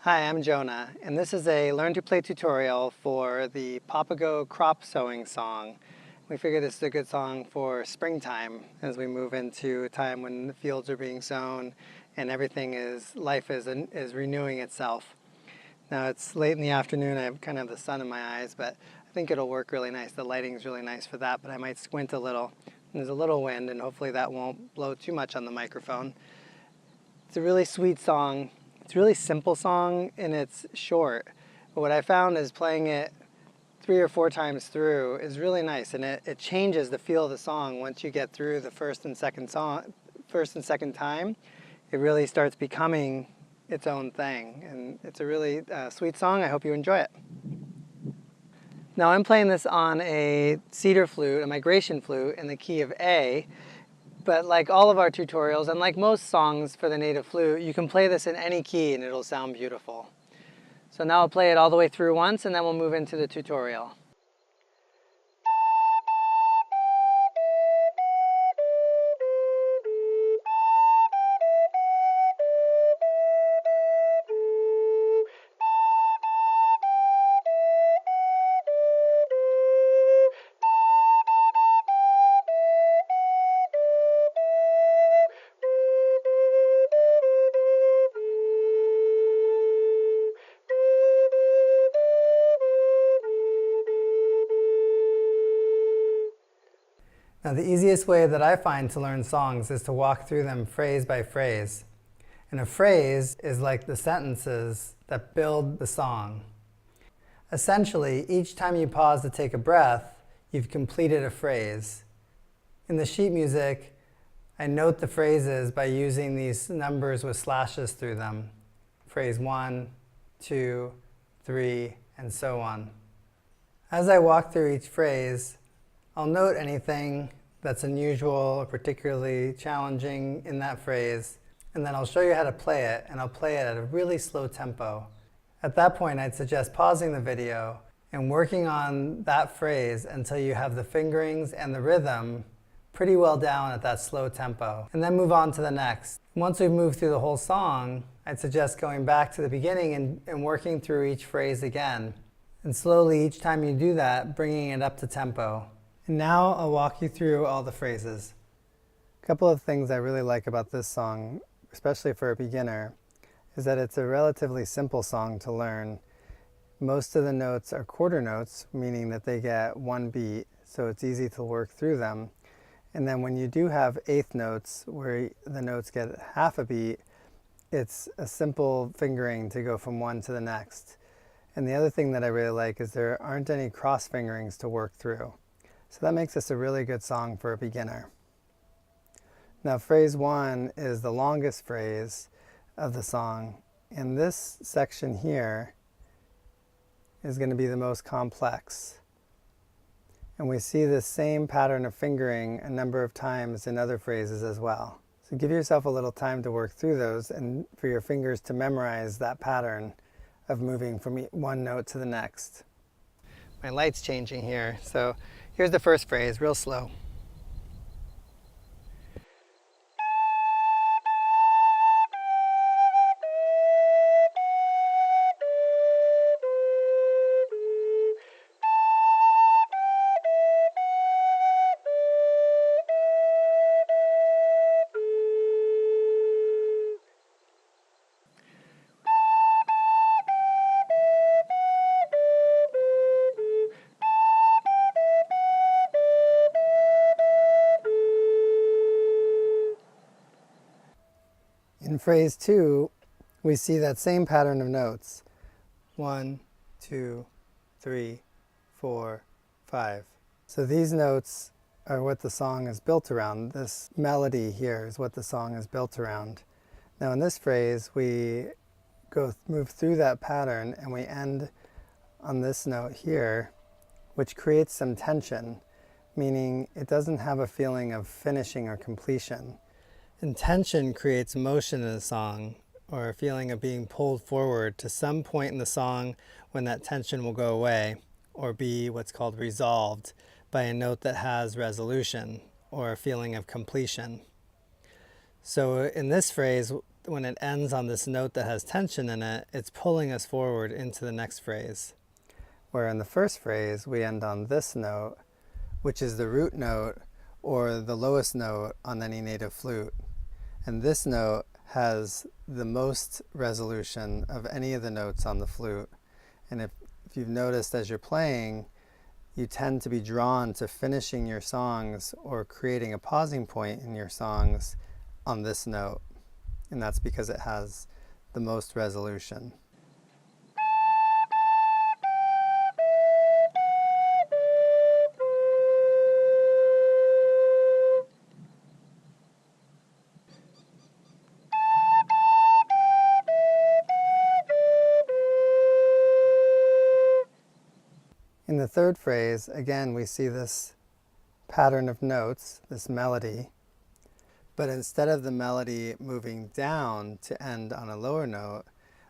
Hi, I'm Jonah, and this is a Learn to Play tutorial for the Papago Crop Sowing song. We figured this is a good song for springtime as we move into a time when the fields are being sown and life is renewing itself. Now it's late in the afternoon, I have kind of the sun in my eyes, but I think it'll work really nice. The lighting's really nice for that, but I might squint a little. There's a little wind, and hopefully that won't blow too much on the microphone. It's a really sweet song. It's a really simple song and it's short. But what I found is playing it 3 or 4 times through is really nice, and it changes the feel of the song once you get through the first and second time. It really starts becoming its own thing, and it's a really sweet song. I hope you enjoy it. Now I'm playing this on a cedar flute, a migration flute, in the key of A. But like all of our tutorials, and like most songs for the native flute, you can play this in any key and it'll sound beautiful. So now I'll play it all the way through once and then we'll move into the tutorial. Now the easiest way that I find to learn songs is to walk through them phrase by phrase. And a phrase is like the sentences that build the song. Essentially, each time you pause to take a breath, you've completed a phrase. In the sheet music, I note the phrases by using these numbers with slashes through them. Phrase 1, 2, 3, and so on. As I walk through each phrase, I'll note anything that's unusual or particularly challenging in that phrase, and then I'll show you how to play it, and I'll play it at a really slow tempo. At that point, I'd suggest pausing the video and working on that phrase until you have the fingerings and the rhythm pretty well down at that slow tempo, and then move on to the next. Once we've moved through the whole song, I'd suggest going back to the beginning and working through each phrase again. And slowly, each time you do that, bringing it up to tempo. And now I'll walk you through all the phrases. A couple of things I really like about this song, especially for a beginner, is that it's a relatively simple song to learn. Most of the notes are quarter notes, meaning that they get one beat, so it's easy to work through them. And then when you do have eighth notes, where the notes get half a beat, it's a simple fingering to go from one to the next. And the other thing that I really like is there aren't any cross-fingerings to work through. So that makes this a really good song for a beginner. Now phrase 1 is the longest phrase of the song, and this section here is going to be the most complex. And we see this same pattern of fingering a number of times in other phrases as well. So give yourself a little time to work through those and for your fingers to memorize that pattern of moving from one note to the next. My light's changing here, so here's the first phrase, real slow. In phrase 2, we see that same pattern of notes. 1, 2, 3, 4, 5. So these notes are what the song is built around. This melody here is what the song is built around. Now in this phrase, we move through that pattern and we end on this note here, which creates some tension, meaning it doesn't have a feeling of finishing or completion. And tension creates motion in the song, or a feeling of being pulled forward to some point in the song when that tension will go away, or be what's called resolved by a note that has resolution, or a feeling of completion. So in this phrase, when it ends on this note that has tension in it, it's pulling us forward into the next phrase. Where in the first phrase, we end on this note, which is the root note or the lowest note on any native flute. And this note has the most resolution of any of the notes on the flute. And if you've noticed as you're playing, you tend to be drawn to finishing your songs or creating a pausing point in your songs on this note. And that's because it has the most resolution. In the third phrase, again, we see this pattern of notes, this melody, but instead of the melody moving down to end on a lower note,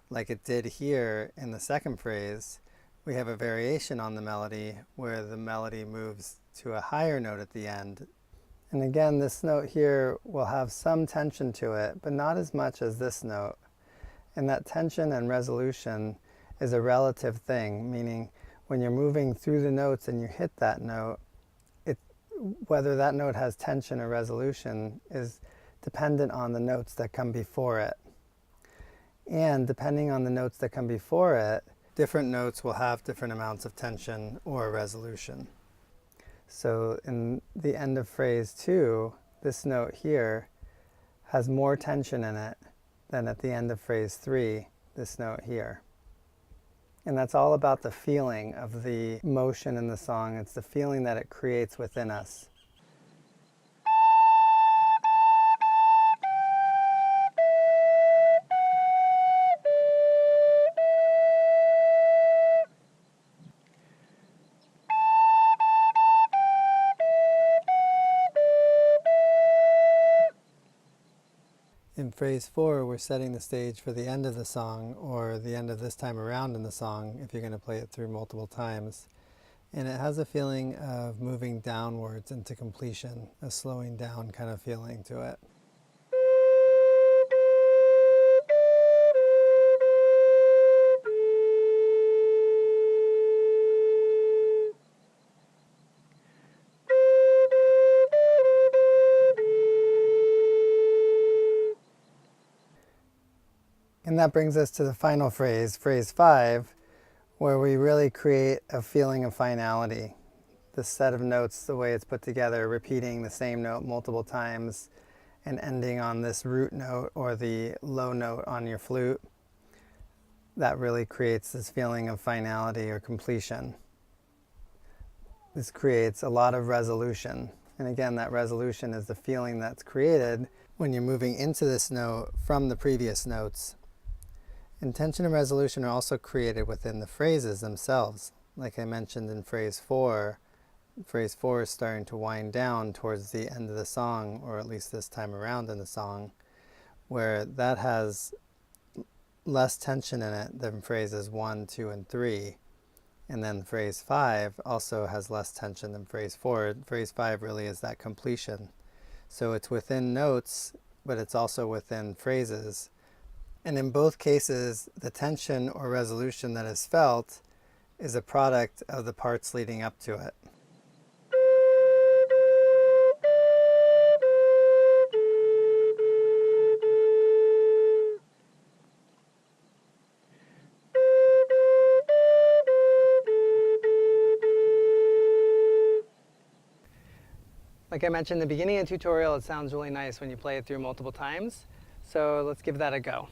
like it did here in the second phrase, we have a variation on the melody where the melody moves to a higher note at the end. And again, this note here will have some tension to it, but not as much as this note. And that tension and resolution is a relative thing, meaning when you're moving through the notes and you hit that note, whether that note has tension or resolution is dependent on the notes that come before it. And depending on the notes that come before it, different notes will have different amounts of tension or resolution. So in the end of phrase 2, this note here has more tension in it than at the end of phrase 3, this note here. And that's all about the feeling of the motion in the song. It's the feeling that it creates within us. In phrase 4, we're setting the stage for the end of the song, or the end of this time around in the song, if you're going to play it through multiple times. And it has a feeling of moving downwards into completion, a slowing down kind of feeling to it. And that brings us to the final phrase, phrase 5, where we really create a feeling of finality. The set of notes, the way it's put together, repeating the same note multiple times and ending on this root note or the low note on your flute, that really creates this feeling of finality or completion. This creates a lot of resolution. And again, that resolution is the feeling that's created when you're moving into this note from the previous notes. And tension and resolution are also created within the phrases themselves. Like I mentioned in phrase 4 is starting to wind down towards the end of the song, or at least this time around in the song, where that has less tension in it than phrases 1, 2, and 3. And then phrase 5 also has less tension than phrase 4. Phrase 5 really is that completion. So it's within notes, but it's also within phrases. And in both cases, the tension or resolution that is felt is a product of the parts leading up to it. Like I mentioned in the beginning of the tutorial, it sounds really nice when you play it through multiple times. So let's give that a go.